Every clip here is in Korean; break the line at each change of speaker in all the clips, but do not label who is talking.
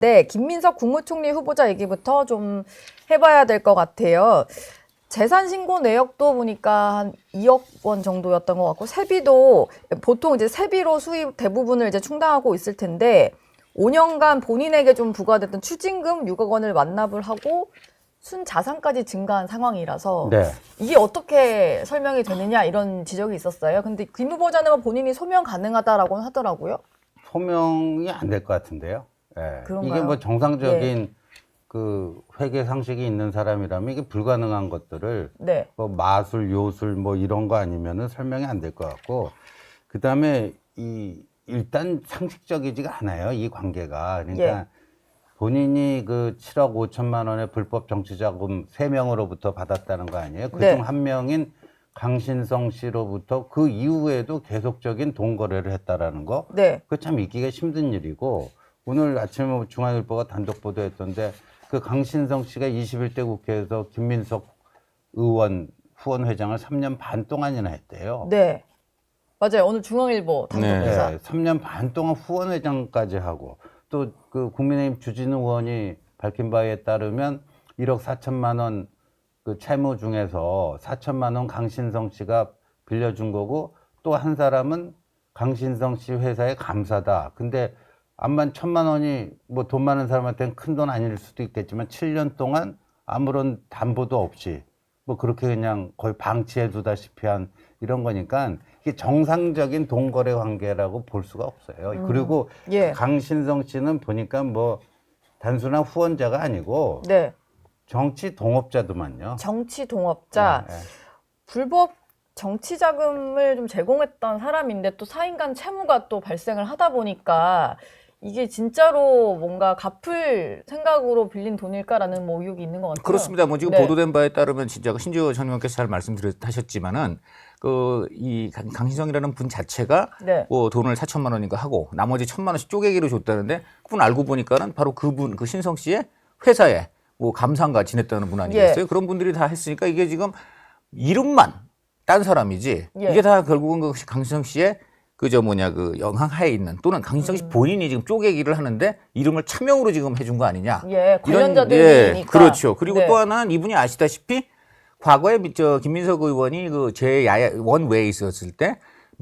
네, 김민석 국무총리 후보자 얘기부터 좀 해봐야 될 것 같아요. 재산 신고 내역도 보니까 한 2억 원 정도였던 것 같고, 세비도 보통 이제 세비로 수입 대부분을 이제 충당하고 있을 텐데, 5년간 본인에게 좀 부과됐던 추징금 6억 원을 완납을 하고 순자산까지 증가한 상황이라서
네.
이게 어떻게 설명이 되느냐 이런 지적이 있었어요. 근데 김 후보자는 본인이 소명 가능하다라고 하더라고요.
소명이 안 될 것 같은데요. 예.
그런가요?
이게 뭐 정상적인
네.
그 회계 상식이 있는 사람이라면 이게 불가능한 것들을
네.
뭐 마술, 요술 뭐 이런 거 아니면은 설명이 안 될 것 같고, 그 다음에 일단 상식적이지가 않아요. 이 관계가. 그러니까
예.
본인이 그 7억 5천만 원의 불법 정치자금 3명으로부터 받았다는 거 아니에요? 그중
네.
한 명인 강신성 씨로부터 그 이후에도 계속적인 돈 거래를 했다라는 거.
네.
그 참 믿기가 힘든 일이고, 오늘 아침에 중앙일보가 단독 보도했던데 그 강신성 씨가 21대 국회에서 김민석 의원 후원회장을 3년 반 동안이나 했대요.
네. 맞아요. 오늘 중앙일보 단독
네.
기사.
네, 3년 반 동안 후원회장까지 하고, 또 그 국민의힘 주진우 의원이 밝힌 바에 따르면 1억 4천만 원 그 채무 중에서 4천만 원 강신성 씨가 빌려준 거고, 또 한 사람은 강신성 씨 회사의 감사다. 근데 암만 1천만 원이 뭐 돈 많은 사람한테는 큰 돈 아닐 수도 있겠지만 7년 동안 아무런 담보도 없이 뭐 그렇게 그냥 거의 방치해 두다시피 한 이런 거니까 이게 정상적인 돈 거래 관계라고 볼 수가 없어요. 그리고
예.
강신성 씨는 보니까 뭐 단순한 후원자가 아니고
네.
정치 동업자도만요.
정치 동업자.
네, 네.
불법 정치 자금을 좀 제공했던 사람인데 또 사인간 채무가 또 발생을 하다 보니까 이게 진짜로 뭔가 갚을 생각으로 빌린 돈일까라는 뭐 의혹이 있는 것 같아요.
그렇습니다. 뭐 지금
네.
보도된 바에 따르면 진짜 신지호 전 의원께서 잘 말씀하셨지만은 이 강신성이라는 분 자체가
네.
뭐 돈을 4천만 원인가 하고 나머지 1천만 원씩 쪼개기로 줬다는데 그분 알고 보니까는 바로 그분 그 신성 씨의 회사에 뭐 감사인가 지냈다는 분 아니겠어요?
예.
그런 분들이 다 했으니까 이게 지금 이름만 딴 사람이지
예.
이게 다 결국은 그 강신성 씨의 그 영향하에 있는 또는 강신성 씨 본인이 지금 쪼개기를 하는데 이름을 차명으로 지금 해준 거 아니냐?
예, 관련자들이니까.
그렇죠. 그리고
네.
또 하나는 이분이 아시다시피 과거에 김민석 의원이 그 원외에 있었을 때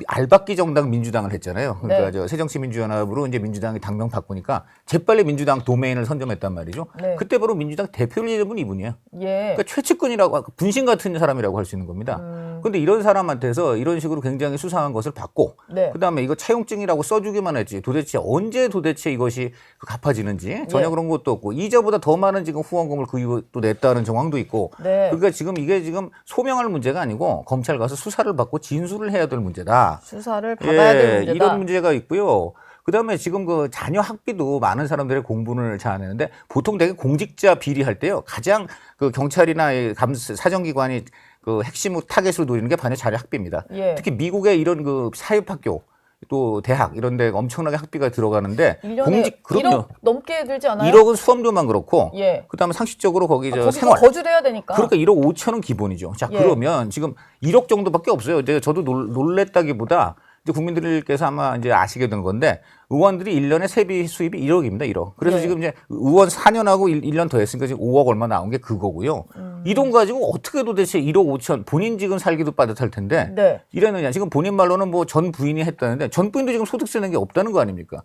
알박기 정당 민주당을 했잖아요. 그러니까
네.
새정치민주연합으로 이제 민주당이 당명 바꾸니까 재빨리 민주당 도메인을 선점했단 말이죠.
네.
그때 바로 민주당 대표를 지낸 분이 이분이에요.
예.
그러니까 최측근이라고 분신 같은 사람이라고 할 수 있는 겁니다. 그런데 이런 사람한테서 이런 식으로 굉장히 수상한 것을 받고
네.
그다음에 이거 차용증이라고 써주기만 했지 도대체 언제 이것이 갚아지는지 전혀
예.
그런 것도 없고 이자보다 더 많은 지금 후원금을 그 이후 또 냈다는 정황도 있고
네.
그러니까 이게 지금 소명할 문제가 아니고 검찰 가서 수사를 받고 진술을 해야 될 문제다.
수사를 받아야 될 문제다.
이런 문제가 있고요. 그다음에 지금 그 자녀 학비도 많은 사람들의 공분을 자아내는데 보통 되게 공직자 비리할 때요. 가장 그 경찰이나 사정기관이 그 핵심 타겟으로 노리는 게 바로 자녀 학비입니다.
예.
특히 미국의 이런 그 사립학교 또 대학 이런 데 엄청나게 학비가 들어가는데
1년에
그럼요.
1억 넘게 들지 않아요?
1억은 수험료만 그렇고
예.
그다음에 상식적으로 거기
거기서
생활
거주를 해야 되니까.
그러니까 1억 5천은 기본이죠. 자,
예.
그러면 지금 1억 정도밖에 없어요. 저도 놀랬다기보다 이제 국민들께서 아마 이제 아시게 된 건데 의원들이 1년에 세비 수입이 1억입니다. 1억. 그래서
예.
지금 이제 의원 4년하고 1년 더 했으니까 지금 5억 얼마 나온 게 그거고요. 이 돈 가지고 어떻게 도대체 1억 5천 본인 지금 살기도 빠듯할 텐데
네.
이랬느냐. 지금 본인 말로는 뭐 전 부인이 했다는데 전 부인도 지금 소득세 낸 게 없다는 거 아닙니까?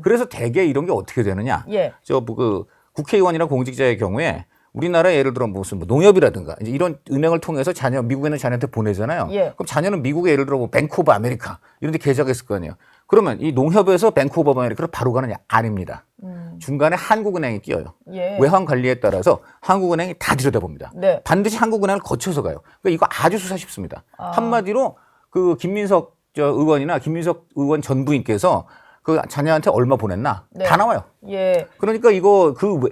그래서 대개 이런 게 어떻게 되느냐.
예.
그 국회의원이나 공직자의 경우에 우리나라 예를 들어 무슨 농협이라든가 이제 이런 은행을 통해서 미국에 있는 자녀한테 보내잖아요.
예.
그럼 자녀는 미국에 예를 들어 뭐 뱅크 오브 아메리카 이런 데 계좌가 있을 거 아니에요. 그러면 이 농협에서 뱅크 오브 아메리카로 바로 가느냐? 아닙니다. 중간에 한국은행이 끼어요.
예.
외환 관리에 따라서 한국은행이 다 들여다봅니다.
네.
반드시 한국은행을 거쳐서 가요. 그러니까 이거 아주 수사 쉽습니다. 한마디로 그 김민석 의원이나 김민석 의원 전 부인께서 그 자녀한테 얼마 보냈나?
네.
다 나와요.
예.
그러니까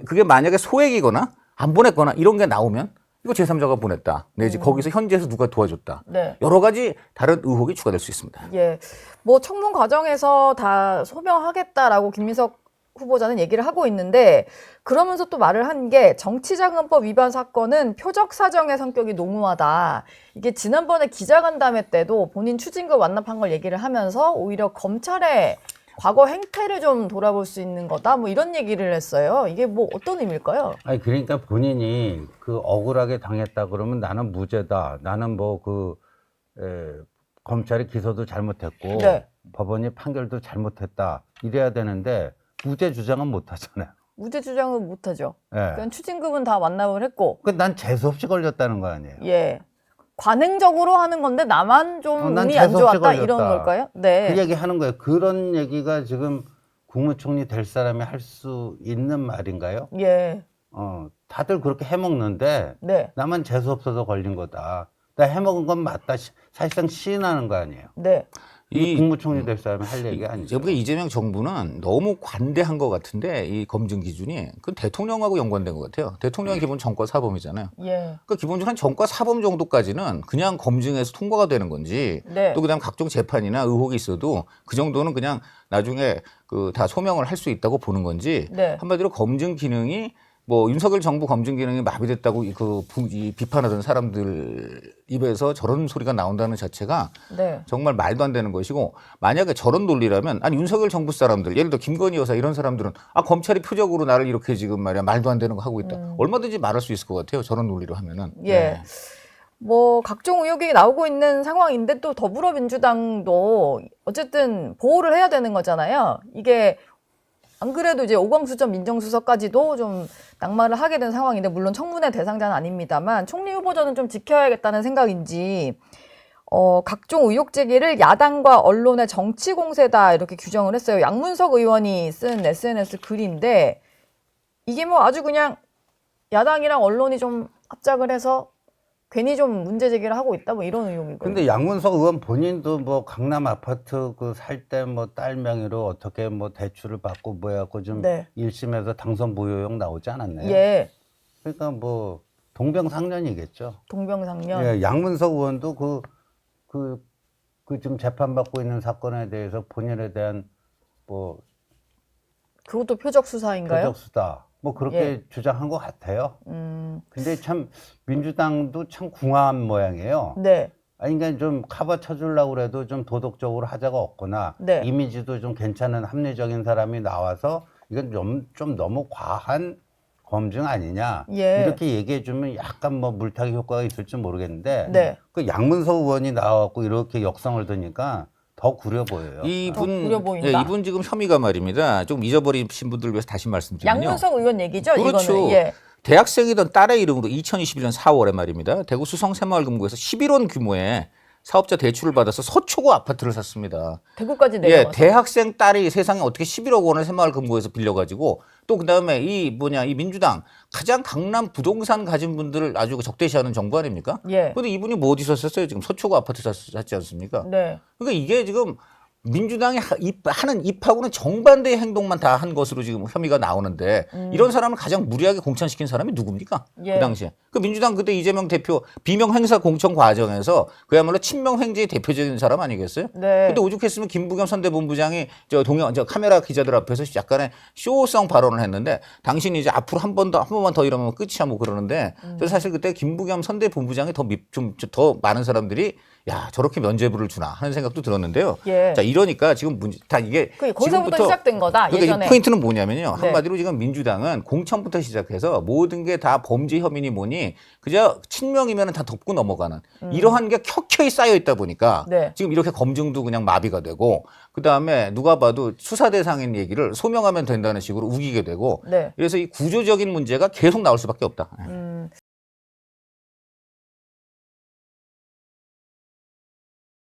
그게 만약에 소액이거나 안 보냈거나 이런 게 나오면 이거 제3자가 보냈다. 내지 거기서 현지에서 누가 도와줬다.
네.
여러 가지 다른 의혹이 추가될 수 있습니다.
예. 뭐 청문 과정에서 다 소명하겠다라고 김민석 후보자는 얘기를 하고 있는데 그러면서 또 말을 한 게 정치자금법 위반 사건은 표적 사정의 성격이 농후하다. 이게 지난번에 기자간담회 때도 본인 추징금 완납한 걸 얘기를 하면서 오히려 검찰에 과거 행태를 좀 돌아볼 수 있는 거다. 뭐 이런 얘기를 했어요. 이게 뭐 어떤 의미일까요?
아니 그러니까 본인이 그 억울하게 당했다 그러면 나는 무죄다. 나는 뭐 검찰이 기소도 잘못했고
네.
법원이 판결도 잘못했다. 이래야 되는데 무죄 주장은 못 하잖아요.
무죄 주장은 못하죠.
예.
그냥 추징금은 다 완납을 했고,
난 재수 없이 걸렸다는 거 아니에요.
예. 관행적으로 하는 건데 나만 좀
난
운이 안
재수 없이
좋았다 이런
걸렸다.
걸까요? 네.
그 얘기 하는 거예요. 그런 얘기가 지금 국무총리 될 사람이 할 수 있는 말인가요?
예.
다들 그렇게 해먹는데
네.
나만 재수 없어서 걸린 거다. 나 해먹은 건 맞다. 사실상 시인하는 거 아니에요.
네.
이 국무총리 될 사람이 할 얘기 아니죠.
제가 이재명 정부는 너무 관대한 것 같은데 이 검증 기준이 그 대통령하고 연관된 것 같아요. 대통령이 기본 정과 사범이잖아요.
예.
그러니까 기본적으로 한 정과 사범 정도까지는 그냥 검증해서 통과가 되는 건지
네.
또 그다음 각종 재판이나 의혹이 있어도 그 정도는 그냥 나중에 그 다 소명을 할 수 있다고 보는 건지
네.
한마디로 검증 기능이 뭐 윤석열 정부 검증 기능이 마비됐다고 이 비판하던 사람들 입에서 저런 소리가 나온다는 자체가
네.
정말 말도 안 되는 것이고 만약에 저런 논리라면 아니 윤석열 정부 사람들 예를 들어 김건희 여사 이런 사람들은 검찰이 표적으로 나를 이렇게 지금 말이야 말도 안 되는 거 하고 있다. 얼마든지 말할 수 있을 것 같아요. 저런 논리로 하면은.
예.
네.
뭐 각종 의혹이 나오고 있는 상황인데 또 더불어민주당도 어쨌든 보호를 해야 되는 거잖아요. 이게 안 그래도 이제 오광수 전 민정수석까지도 좀 낙마를 하게 된 상황인데 물론 청문회 대상자는 아닙니다만 총리 후보자는 좀 지켜야겠다는 생각인지 각종 의혹 제기를 야당과 언론의 정치 공세다 이렇게 규정을 했어요. 양문석 의원이 쓴 SNS 글인데 이게 뭐 아주 그냥 야당이랑 언론이 좀 합작을 해서 괜히 좀 문제 제기를 하고 있다 뭐 이런 의혹이고요.
근데 양문석 의원 본인도 뭐 강남 아파트 그 살 때 뭐 딸 명의로 어떻게 뭐 대출을 받고 뭐 해갖고 좀
네.
1심에서 당선 무효용 나오지 않았나요?
예,
그러니까 뭐 동병상련이겠죠.
동병상련.
예, 양문석 의원도 그 지금 재판받고 있는 사건에 대해서 본인에 대한 뭐
그것도 표적 수사인가요?
표적수다. 뭐 그렇게
예.
주장한 것 같아요. 근데 참 민주당도 참 궁합한 모양이에요.
네,
아니, 그러니까 좀 커버 쳐주려고 그래도 좀 도덕적으로 하자가 없거나
네.
이미지도 좀 괜찮은 합리적인 사람이 나와서 이건 좀 너무 과한 검증 아니냐
예.
이렇게 얘기해주면 약간 뭐 물타기 효과가 있을지 모르겠는데
네.
그 양문석 의원이 나와갖고 이렇게 역성을 드니까 더 구려 보여요.
더 구려 보인다.
이분 지금 혐의가 말입니다. 좀 잊어버리신 분들을 위해서 다시 말씀드리면요.
양문석 의원 얘기죠?
그렇죠.
이거는. 예.
대학생이던 딸의 이름으로 2021년 4월에 말입니다. 대구 수성 새마을금고에서 11원 규모의 사업자 대출을 받아서 서초구 아파트를 샀습니다.
대구까지
예,
내려와서.
대학생 딸이 세상에 어떻게 11억 원을 새마을금고에서 빌려가지고 또 그다음에 이 민주당 가장 강남 부동산 가진 분들을 아주 적대시하는 정부 아닙니까?
예.
근데 이분이 뭐 어디서 샀어요? 지금 서초구 아파트 샀지 않습니까?
네.
그러니까 이게 지금 민주당이 하는 입하고는 정반대의 행동만 다 한 것으로 지금 혐의가 나오는데 이런 사람을 가장 무리하게 공천시킨 사람이 누굽니까?
예.
그 당시에. 그 민주당 그때 이재명 대표 비명 행사 공천 과정에서 그야말로 친명 횡재의 대표적인 사람 아니겠어요?
네.
근데 오죽했으면 김부겸 선대본부장이 저 카메라 기자들 앞에서 약간의 쇼성 발언을 했는데 당신이 이제 앞으로 한 번만 더 이러면 끝이야 뭐 그러는데 저 사실 그때 김부겸 선대본부장이 더 많은 사람들이 야 저렇게 면죄부를 주나 하는 생각도 들었는데요.
예.
자 이러니까 지금 다 이게
거기서부터 시작된 거다.
그러니까
예전에.
이 포인트는 뭐냐면요.
네.
한마디로 지금 민주당은 공천부터 시작해서 모든 게 다 범죄 혐의니 뭐니 그저 친명이면 다 덮고 넘어가는 이러한 게 켜켜이 쌓여 있다 보니까
네.
지금 이렇게 검증도 그냥 마비가 되고 그다음에 누가 봐도 수사 대상인 얘기를 소명하면 된다는 식으로 우기게 되고
네.
그래서 이 구조적인 문제가 계속 나올 수밖에 없다.